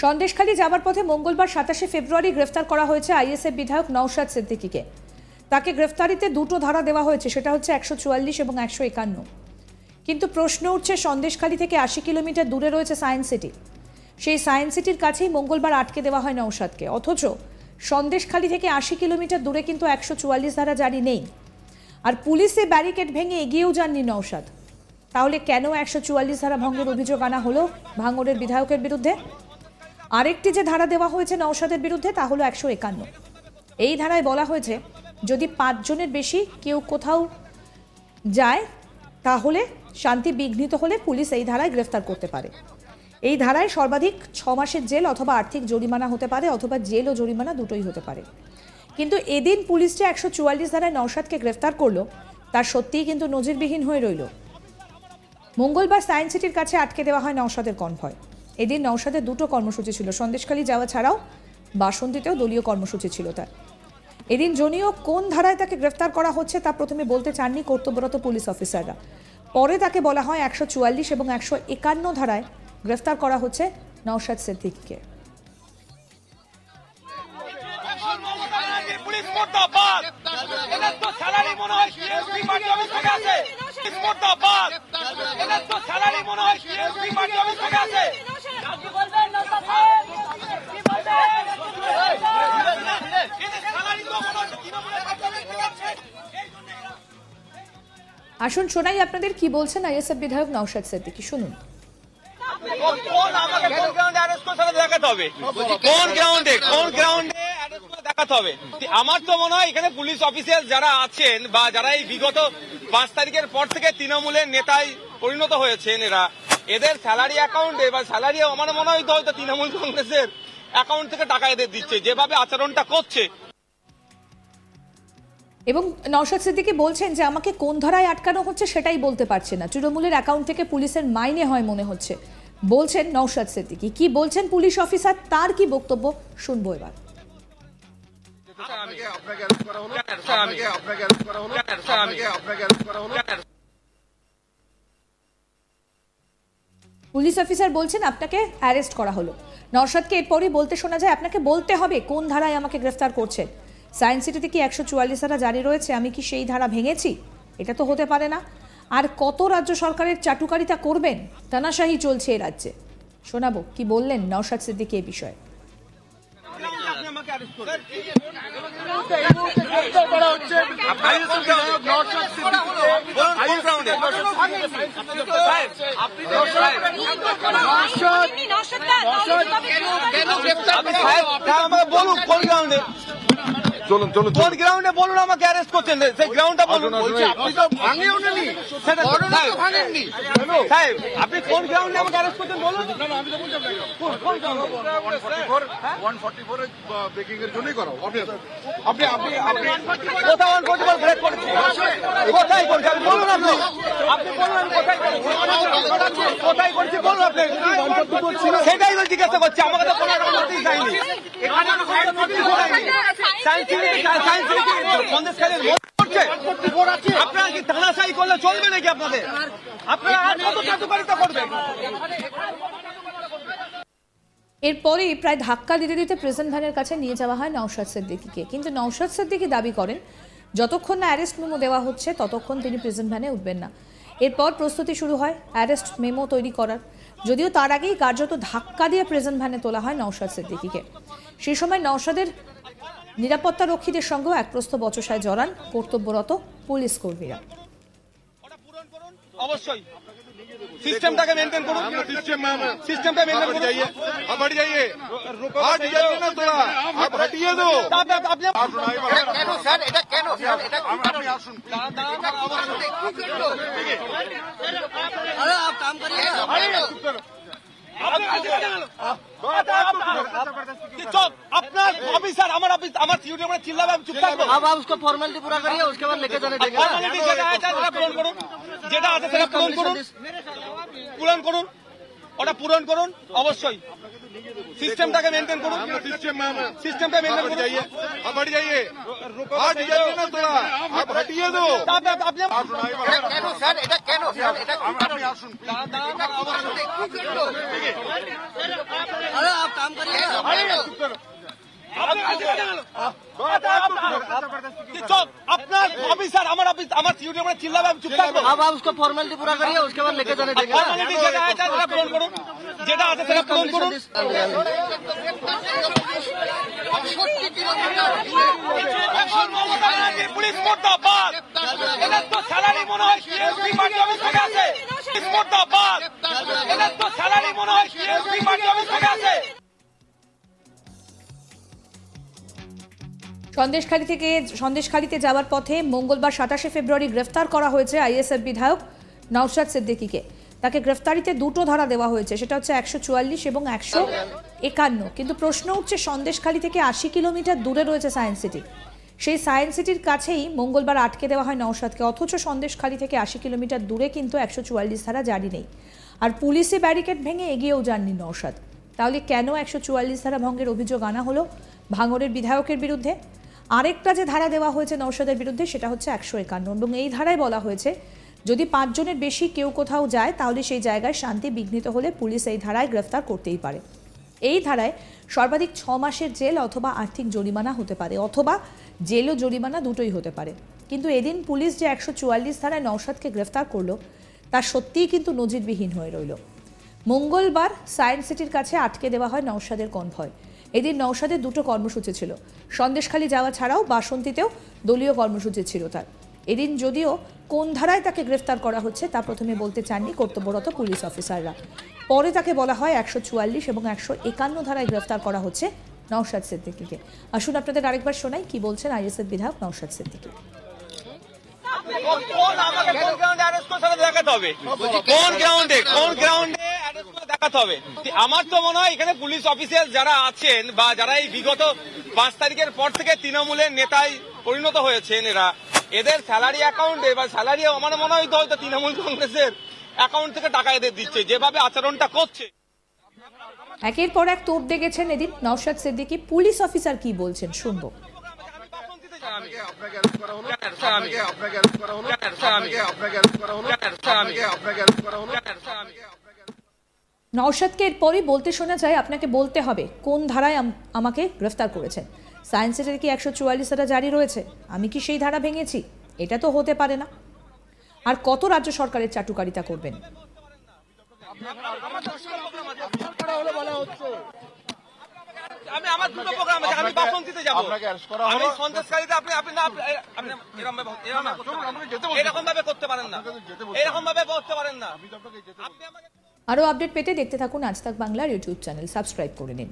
সন্দেশখালী যাবার পথে মঙ্গলবার 27 ফেব্রুয়ারি গ্রেফতার করা হয়েছে আইএসএফ বিধায়ক নওশাদ সিদ্দিকীকে। তাকে গ্রেফতারিতে দুটো ধারা দেওয়া হয়েছে, সেটা হচ্ছে 144 এবং 151। কিন্তু প্রশ্ন উঠছে, সন্দেশখালী থেকে 80 কিলোমিটার দূরে রয়েছে সায়েন্স সিটি। সেই সায়েন্স সিটির কাছেই মঙ্গলবার আটকে দেওয়া হয় নওশাদকে, অথচ সন্দেশখালী থেকে 80 কিলোমিটার দূরে কিন্তু 144 ধারা জারি নেই। আর পুলিশে ব্যারিকেড ভেঙে এগিয়েও যাননি নওশাদ। তাহলে কেন 144 ধারা ভঙ্গের অভিযোগ আনা হলো ভাঙড়ের বিধায়কের বিরুদ্ধে? আরেকটি যে ধারা দেওয়া হয়েছে নওশাদের বিরুদ্ধে তা হলো 151। এই ধারায় বলা হয়েছে, যদি 5 জনের বেশি কেউ কোথাও যায় তাহলে শান্তি বিঘ্নিত হলে পুলিশ এই ধারায় গ্রেফতার করতে পারে। এই ধারায় সর্বাধিক 6 মাসের জেল অথবা আর্থিক জরিমানা হতে পারে, অথবা জেল ও জরিমানা দুটোই হতে পারে। কিন্তু এদিন পুলিশ যে 144 ধারায় নওশাদকে গ্রেফতার করলো, তা সত্যিই কিন্তু নজিরবিহীন হয়ে রইল। মঙ্গলবার সায়েন্স সিটির কাছে আটকে দেওয়া হয় নওশাদের কনভয়। এদিন নওশাদের দুটো কর্মসূচি ছিল, সন্দেশখালী যাওয়া ছাড়াও বাসন্তীতেও দলীয় কর্মসূচি ছিল তার। এদিন জনীয় কোন ধারায় তাকে গ্রেফতার করা হচ্ছে তা প্রথমে বলতে চাননি কর্তব্যরত পুলিশ অফিসাররা। পরে তাকে বলা হয় 144 এবং 151 ধারায় গ্রেফতার করা হচ্ছে নওশাদ সিদ্দিকীকে। আসুন শোনাই আপনাদের কি বলছেন আইএসএফ বিধায়ক নওশাদ সিদ্দিকী, শুনুন। আমার তো মনে হয় এখানে পুলিশ অফিসার যারা আছেন বা যারা এই বিগত 5 তারিখের পর থেকে তৃণমূলের নেতায় পরিণত হয়েছেন, এদের স্যালারি অ্যাকাউন্টে বা স্যালারি আমার মনে হয় হয়তো তৃণমূল কংগ্রেসের অ্যাকাউন্ট থেকে টাকা এদের দিচ্ছে, যেভাবে আচরণটা করছে। এবং নওশাদ সিদ্দিকী বলছেন যে আমাকে কোন ধারায় আটকানো হচ্ছে সেটাই বলতে পারছে না, তৃণমূলের অ্যাকাউন্ট থেকে পুলিশের মাইনে হয় মনে হচ্ছে, বলছেন নওশাদ সিদ্দিকী। কি বলছেন পুলিশ অফিসার, তার কি বক্তব্য শুনবো এবার। পুলিশ অফিসার বলছেন আপনাকে অ্যারেস্ট করা হলো। নওশাদকে এরপরই বলতে শোনা যায়, আপনাকে বলতে হবে কোন ধারায় আমাকে গ্রেফতার করছেন। সায়েন্স সিটিতে কি 144 ধারা জারি রয়েছে, আমি কি সেই ধারা ভেঙেছি? এটা তো হতে পারে না। আর কত রাজ্য সরকারের চাটুকারিতা করবেন, তানাশাহি চলছে এ রাজ্যে। শোনাবো কি বললেন নওশাদ সিদ্দিকী এই বিষয়ে। বলুন কোন গ্রাউন্ডে, কোন গ্রাউন্ডে বলুন আমাকে অ্যারেস্ট করছেন, সেই গ্রাউন্ডটা বলুন। আপনি তো ভাঙেননি, সাহেব আপনি কোন গ্রাউন্ডে আমাকে অ্যারেস্ট করছেন বলুন। 144 ব্রেকিং এর জন্যই করা। আপনি কোথায় 144 ব্রেক করেছি, কোথায় করছি আপনি বলুন। আপনি বলুন আমি কোথায় করছি বলুন। আপনি সেটাই তো জিজ্ঞাসা করছি, আমাকে তো কোনো অনুমতি চাইনি। আপনারা কি তানাশাহি করলে চলবে নাকি? আপনাদের আপনারা আর কত চাটুকারিতা করবেন? এরপরে প্রায় ধাক্কা দিতে দিতে প্রিজন ভ্যানের কাছে নিয়ে যাওয়া হয় নওশাদ সিদ্দিকীকে। কিন্তু নওশাদ সিদ্দিকী দাবি করেন যতক্ষণ না অ্যারেস্ট মেমো দেওয়া হচ্ছে ততক্ষণ তিনি প্রিজন ভ্যানে উঠবেন না। এরপর প্রস্তুতি শুরু হয় অ্যারেস্ট মেমো তৈরি করার, যদিও তার আগেই কার্যত ধাক্কা দিয়ে প্রিজন ভ্যানে তোলা হয় নওশাদ সিদ্দিকীকে। সেই সময় নওশাদের নিরাপত্তা রক্ষীদের সঙ্গেও এক প্রস্থ বচসায় জড়ান কর্তব্যরত পুলিশ কর্মীরা। অবশ্যই সিস্টেমটাকে মেনটেন করুন, সিস্টেমটা মেনটেন করুন। आप हट जाइए, हट जाइए ना थोड़ा, आप हटिए तो। কেন স্যার এটা কেন আপনি আসুন। আরে आप काम करिए ना। अपना ऑफिसर हमारा हमारा चिल्लावे हम चुप থাকবো। अब आप उसको फॉर्मेलिटी पूरा करिए, उसके बाद लेके जाने देंगे। फॉर्मेलिटी যেটা আছে সেটা পূরণ করুন, যেটা আছে সেটা পূরণ করুন, পূরণ করুন, ওটা পূরণ করুন। অবশ্যই সিস্টেমটাকে মেনটেন করুন, সিস্টেমটা মেনটেন করুন। आप हट जाइए, हट जाइए ना थोड़ा, आप हटिए तो। আপনি কেন স্যার এটা কেন আপনি আসুন। अरे आप काम আপনি আমার সিকিউরিটির উপরে চিল্লাবে, আমি চুপ থাকবো? अब आप उसको फॉर्मेलिटी पूरा करिए, उसके बाद लेके जाने देंगे ना। ফর্মালিটি যেটা আছে সেটা পূরণ করুন, যেটা আছে সেটা পূরণ করুন। পুলিশ মুর্দাবাদ, এদের তো স্যালারি মনে হয় সিএসপি পার্টি অফিস থেকে আছে। পুলিশ মুর্দাবাদ, এদের তো স্যালারি মনে হয় সিএসপি পার্টি অফিস থেকে আছে। সন্দেশখালীতে যাওয়ার পথে মঙ্গলবার 27শে ফেব্রুয়ারি গ্রেফতার করা হয়েছে আইএসএফ বিধায়ক নওশাদ সিদ্দিকীকে। তাকে গ্রেফতারিতে দুটো ধারা দেওয়া হয়েছে, সেটা হচ্ছে 144 এবং 151। কিন্তু প্রশ্ন উঠছে, সন্দেশখালী থেকে 80 কিলোমিটার দূরে রয়েছে সায়েন্স সিটি। সেই সায়েন্স সিটির কাছেই মঙ্গলবার আটকে দেওয়া হয় নওশাদকে, অথচ সন্দেশখালী থেকে 80 কিলোমিটার দূরে কিন্তু 144 ধারা জারি নেই। আর পুলিশে ব্যারিকেড ভেঙে এগিয়েও যাননি নওশাদ। তাহলে কেন 144 ধারা ভঙ্গের অভিযোগ আনা হলো ভাঙড়ের বিধায়কের বিরুদ্ধে? আরেকটা যে ধারা দেওয়া হয়েছে নওশাদের বিরুদ্ধে সেটা হচ্ছে 151, এবং এই ধারায় বলা হয়েছে যদি 5 জনের বেশি কেউ কোথাও যায় তাহলে সেই জায়গায় শান্তি বিঘ্নিত হলে পুলিশ এই ধারায় গ্রেফতার করতেই পারে। এই ধারায় সর্বাধিক 6 মাসের জেল অথবা আর্থিক জরিমানা হতে পারে, অথবা জেল ও জরিমানা দুটোই হতে পারে। কিন্তু এদিন পুলিশ যে 144 ধারায় নওশাদকে গ্রেফতার করলো তা সত্যিই কিন্তু নজিরবিহীন হয়ে রইল। মঙ্গলবার সায়েন্স সিটির কাছে আটকে দেওয়া হয় নওশাদের কনভয়। এদিন নওশাদের দুটো কর্মসূচি ছিল, সন্দেশখালী যাওয়া ছাড়াও বাসন্তীতেও দলীয় কর্মসূচি ছিল তার। এদিন যদিও কোন ধারায় তাকে গ্রেফতার করা হচ্ছে তা প্রথমে বলতে চাননি কর্তব্যরত পুলিশ অফিসাররা। পরে তাকে বলা হয় 144 এবং 151 ধারায় গ্রেফতার করা হচ্ছে নওশাদ সিদ্দিকীকে। আসুন আপনাদের আরেকবার শোনাই কি বলছেন আইএসএফ বিধায়ক নওশাদ সিদ্দিকী। কোন আমাকে কোন গ্রাউন্ডে অ্যারেস্ট করে সেটা দেখাতে হবে, কোন গ্রাউন্ডে অ্যারেস্ট করে দেখাতে হবে। আমার তো মনে হয় এখানে পুলিশ অফিসিয়াল যারা আছেন বা যারা এই বিগত 5 তারিখের পর থেকে তৃণমূলের নেতায় পরিণত হয়েছেন, এদের স্যালারি অ্যাকাউন্টে বা স্যালারি আমার মনে হয় হয়তো তৃণমূল কংগ্রেসের অ্যাকাউন্ট থেকে টাকা এদের দিচ্ছে, যেভাবে আচরণটা করছে। একের পর এক তোপ দেখেছেন এদিন নওশাদ সিদ্দিকী। পুলিশ অফিসার কি বলছেন শুনবো। নওশাদকে এরপরই বলতে শোনা যায় আপনাকে বলতে হবে কোন ধারায় আমাকে গ্রেফতার করেছেন। সায়েন্স সিটির কি 144 ধারা জারি রয়েছে? আমি কি সেই ধারা ভেঙেছি? এটা তো হতে পারে না। আর কত রাজ্য সরকারের চাটুকারিতা করবেন? আমি আমার দুটো প্রোগ্রাম আছে, আমি বাসন্তীতে যাব, আমি সন্দেশখালীতে এরকম ভাবে করতে পারেন না, এরকম ভাবে করতে পারেন না। আরো আপডেট পেতে দেখতে থাকুন আজ তাক বাংলার ইউটিউব চ্যানেল, সাবস্ক্রাইব করে নিন।